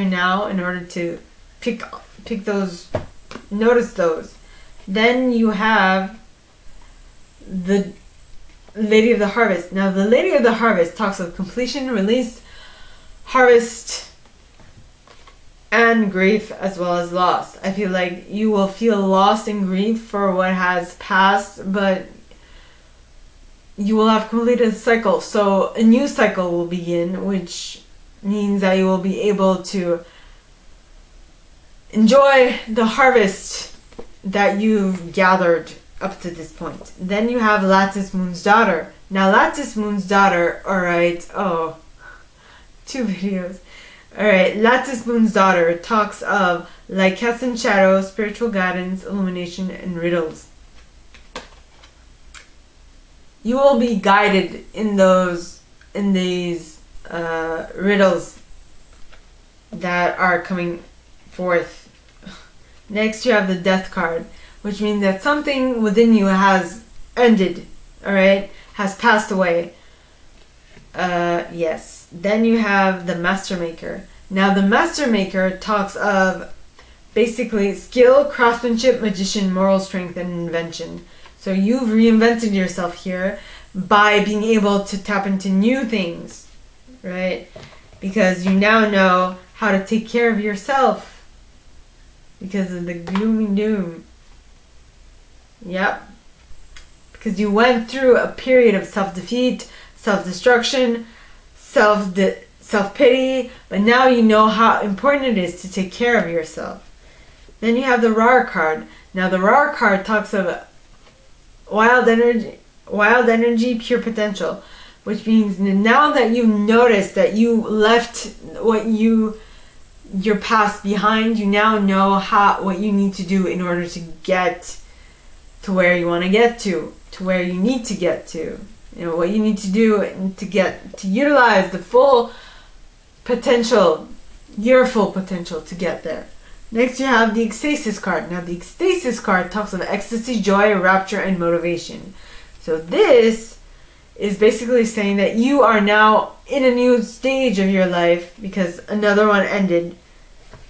now in order to pick those, notice those. Then you have the Lady of the Harvest. Now the Lady of the Harvest talks of completion, release, harvest, and grief, as well as loss. I feel like you will feel loss and grief for what has passed, but you will have completed a cycle. So a new cycle will begin, which means that you will be able to enjoy the harvest that you've gathered up to this point. Then you have Lattice Moon's Daughter. Now Lattice Moon's Daughter, alright, oh, 2 videos. Alright, Lattice Moon's Daughter talks of lichescent shadow, spiritual guidance, illumination, and riddles. You will be guided in these riddles that are coming forth. Next you have the Death card, which means that something within you has ended, alright, has passed away. Yes. Then you have the Master Maker. Now the Master Maker talks of basically skill, craftsmanship, magician, moral strength, and invention. So you've reinvented yourself here by being able to tap into new things, right? Because you now know how to take care of yourself because of the gloomy doom. Yep. Because you went through a period of self-defeat, self-destruction, self-pity, but now you know how important it is to take care of yourself. Then you have the Rar card. Now the Rar card talks of wild energy, pure potential, which means now that you notice that you left your past behind, you now know what you need to do in order to get to where you want to get to where you need to get to. You know what you need to do to utilize the full potential, your full potential to get there. Next you have the Ecstasis card. Now the Ecstasis card talks of ecstasy, joy, rapture, and motivation. So this is basically saying that you are now in a new stage of your life because another one ended.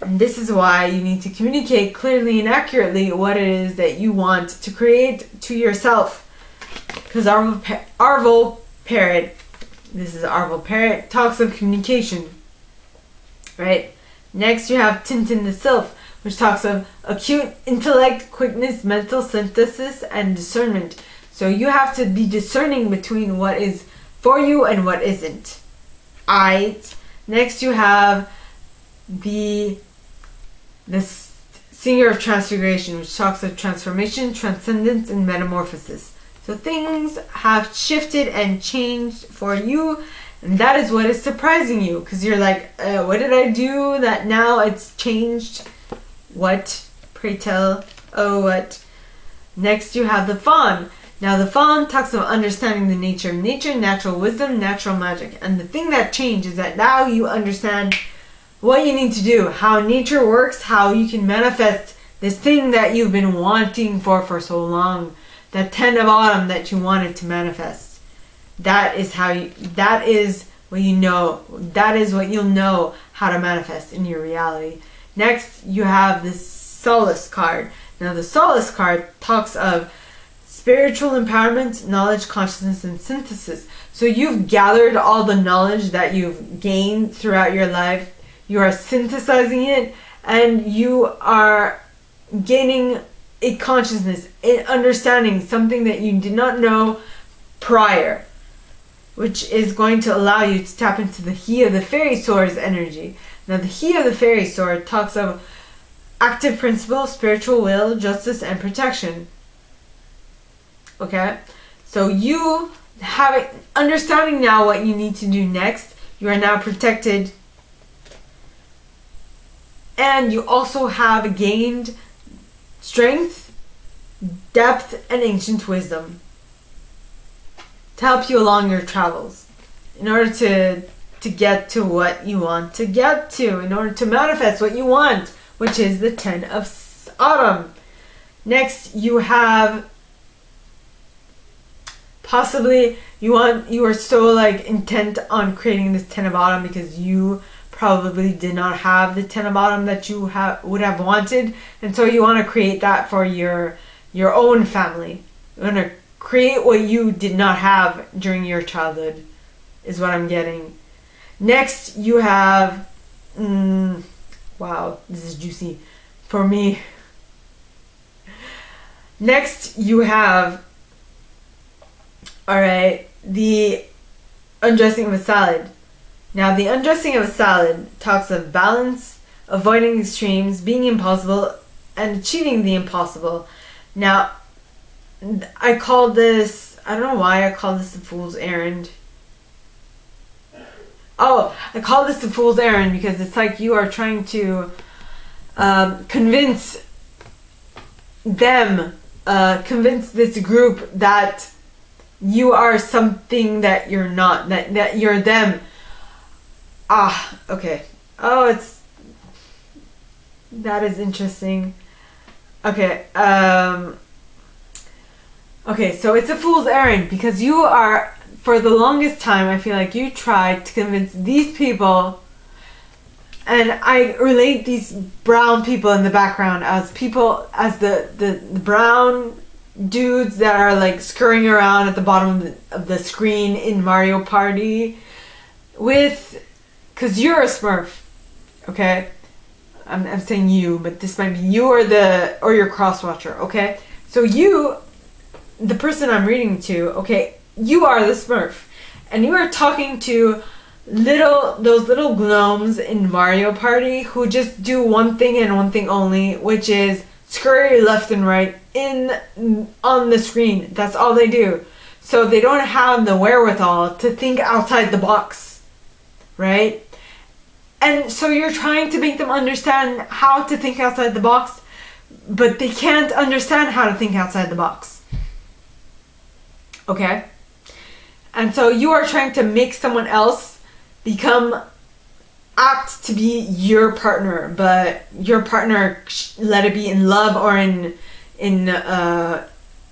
And this is why you need to communicate clearly and accurately what it is that you want to create to yourself. Because Arvel Parrot, this is Arvel Parrot, talks of communication. Right? Next you have Tintin the Sylph, which talks of acute intellect, quickness, mental synthesis, and discernment. So you have to be discerning between what is for you and what isn't. Next you have the Singer of Transfiguration, which talks of transformation, transcendence, and metamorphosis. So things have shifted and changed for you, and that is what is surprising you, because you're like, what did I do that now it's changed? What? Pray tell. Oh, what? Next you have the Fawn. Now the Fawn talks of understanding the nature of nature, natural wisdom, natural magic. And the thing that changed is that now you understand what you need to do, how nature works, how you can manifest this thing that you've been wanting for so long. That 10 of autumn that you wanted to manifest. That is what you know. That is what you'll know how to manifest in your reality. Next, you have the Solace card. Now, the Solace card talks of spiritual empowerment, knowledge, consciousness, and synthesis. So you've gathered all the knowledge that you've gained throughout your life. You are synthesizing it, and you are gaining a consciousness, an understanding, something that you did not know prior, which is going to allow you to tap into the He of the Fairy Sword's energy. Now the He of the Fairy Sword talks of active principle, spiritual will, justice, and protection. Okay? So you have understanding now what you need to do next. You are now protected, and you also have gained strength, depth, and ancient wisdom to help you along your travels in order to get to what you want to get to, in order to manifest what you want, which is the 10 of autumn. Next, you have possibly you are so like intent on creating this 10 of autumn because you probably did not have the Ten of Bottom that you would have wanted, and so you want to create that for your own family. You want to create what you did not have during your childhood, is what I'm getting. Next, you have, wow, this is juicy for me. Next, you have, alright, the undressing of a salad. Now, the undressing of a salad talks of balance, avoiding extremes, being impossible, and achieving the impossible. Now, I call this, I don't know why I call this the fool's errand. Oh, I call this the fool's errand because it's like you are trying to convince them, convince this group that you are something that you're not, that you're them. Ah, okay. Oh, that is interesting. Okay, okay, so it's a fool's errand because you are, for the longest time, I feel like you tried to convince these people, and I relate these brown people in the background as people, as the brown dudes that are like scurrying around at the bottom of the screen in Mario Party because you're a Smurf, okay? I'm saying you, but this might be you or your crosswatcher, okay? So you, the person I'm reading to, okay, you are the Smurf, and you are talking to those little gnomes in Mario Party who just do one thing and one thing only, which is scurry left and right on the screen. That's all they do. So they don't have the wherewithal to think outside the box, right? And so you're trying to make them understand how to think outside the box, but they can't understand how to think outside the box. Okay? And so you are trying to make someone else become apt to be your partner, but your partner, let it be in love or in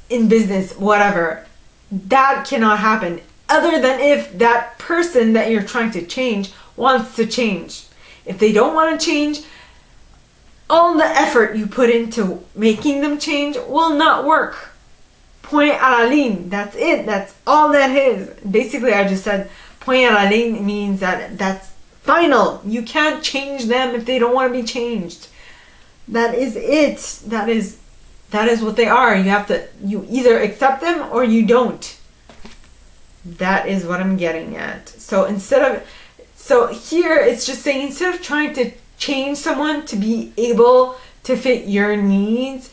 business, whatever. That cannot happen, other than if that person that you're trying to change wants to change. If they don't want to change, all the effort you put into making them change will not work. Point à la ligne. That's it. That's all that is. Basically, I just said point à la ligne means that's final. You can't change them if they don't want to be changed. That is it. That is what they are. You either accept them or you don't. That is what I'm getting at. So here it's just saying, instead of trying to change someone to be able to fit your needs,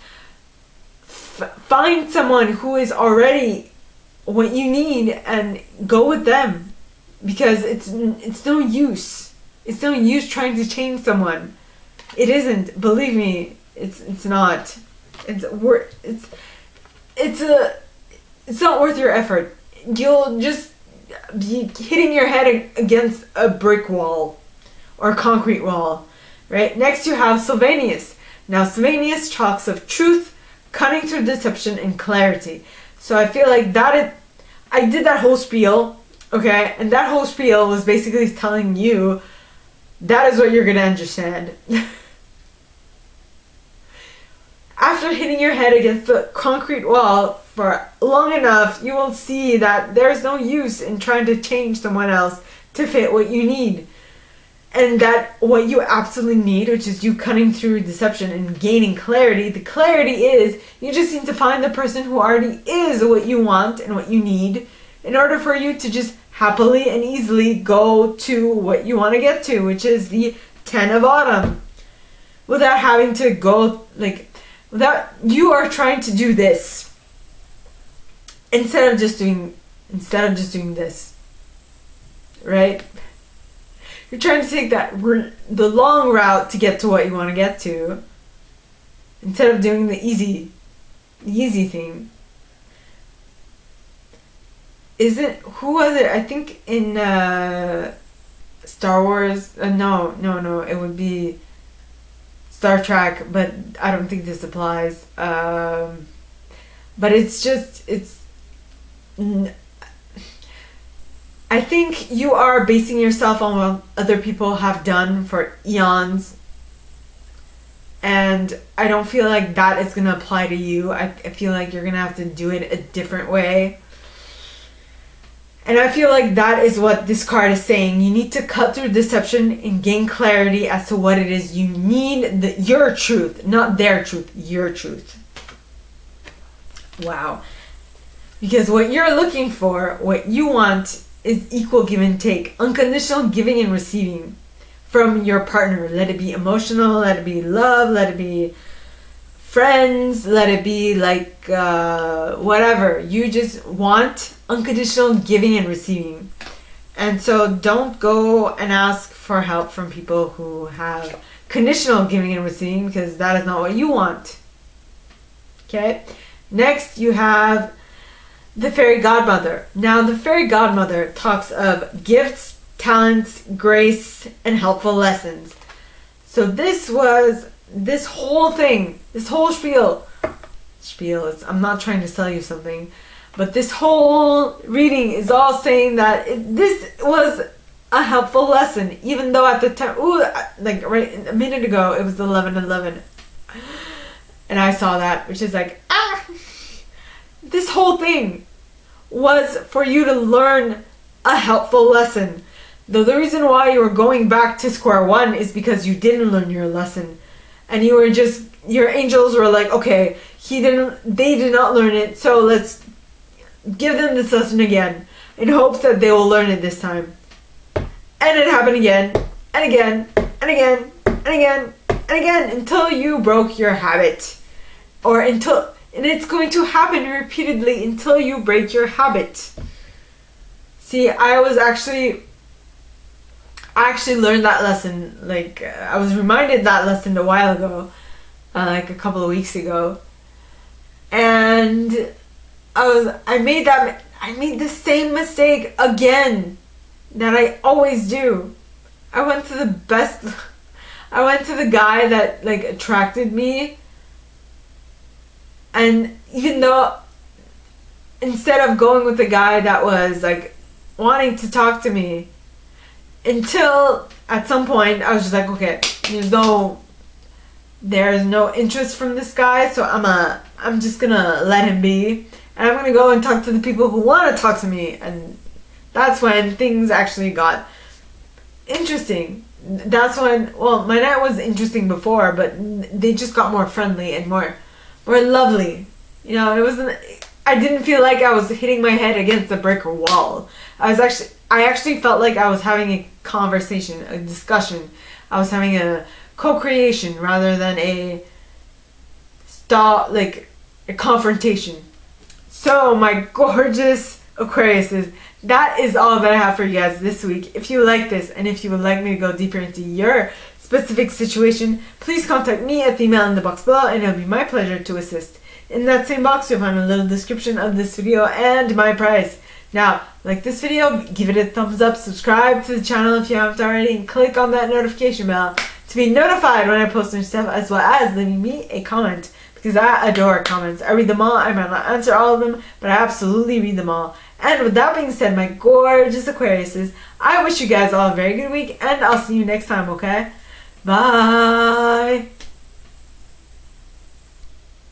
find someone who is already what you need and go with them, because it's no use. It's no use trying to change someone. It isn't. Believe me, it's not. It's not worth your effort. You'll just be hitting your head against a brick wall or a concrete wall, right? Next you have Sylvanus. Now Sylvanus talks of truth, cutting through deception, and clarity. So I feel like I did that whole spiel, okay? And that whole spiel was basically telling you that is what you're going to understand. After hitting your head against the concrete wall for long enough, you will see that there's no use in trying to change someone else to fit what you need. And that what you absolutely need, which is you cutting through deception and gaining clarity, the clarity is you just need to find the person who already is what you want and what you need in order for you to just happily and easily go to what you want to get to, which is the Ten of Autumn. Without having to go, you are trying to do this instead of just doing this, right? You're trying to take the long route to get to what you want to get to, instead of doing the easy thing. Who was it? I think in Star Wars. No, it would be Star Trek, but I don't think this applies. But I think you are basing yourself on what other people have done for eons. And I don't feel like that is going to apply to you. I feel like you're going to have to do it a different way. And I feel like that is what this card is saying. You need to cut through deception and gain clarity as to what it is you need. Your truth, not their truth, your truth. Wow. Because what you're looking for, what you want, is equal give and take. Unconditional giving and receiving from your partner. Let it be emotional, let it be love, let it be friends, let it be like whatever. You just want unconditional giving and receiving. And so don't go and ask for help from people who have conditional giving and receiving, because that is not what you want. Okay? Next you have the Fairy Godmother. Now the Fairy Godmother talks of gifts, talents, grace, and helpful lessons. So this whole thing, this whole spiel is, I'm not trying to sell you something, but this whole reading is all saying that this was a helpful lesson, even though at the time, like right a minute ago, it was 11:11, and I saw that, which is like, this whole thing was for you to learn a helpful lesson. Though the reason why you were going back to square one is because you didn't learn your lesson. And you were just, your angels were like, okay, they did not learn it, so let's give them this lesson again in hopes that they will learn it this time. And it happened again, and again, and again, and again, and again, until you broke your habit. And it's going to happen repeatedly until you break your habit. See, I actually learned that lesson, like, I was reminded that lesson a while ago, like a couple of weeks ago. And I made the same mistake again that I always do. I went to the guy that, like, attracted me. And even though, instead of going with the guy that was, like, wanting to talk to me, until at some point I was just like, okay, there's no interest from this guy, so I'm just gonna let him be, and I'm gonna go and talk to the people who want to talk to me. And that's when things actually got interesting. That's when, well, my night was interesting before, but they just got more friendly and more lovely. You know, I didn't feel like I was hitting my head against a brick wall. I actually felt like I was having a conversation, a discussion. I was having a co-creation rather than a confrontation. So my gorgeous Aquariuses, that is all that I have for you guys this week. If you like this, and if you would like me to go deeper into your specific situation, please contact me at the email in the box below, and it'll be my pleasure to assist. In that same box, you'll find a little description of this video and my price. Now, like this video, give it a thumbs up, subscribe to the channel if you haven't already, and click on that notification bell to be notified when I post new stuff, as well as leaving me a comment, because I adore comments. I read them all. I might not answer all of them, but I absolutely read them all. And with that being said, my gorgeous Aquariuses, I wish you guys all a very good week, and I'll see you next time, okay? Bye!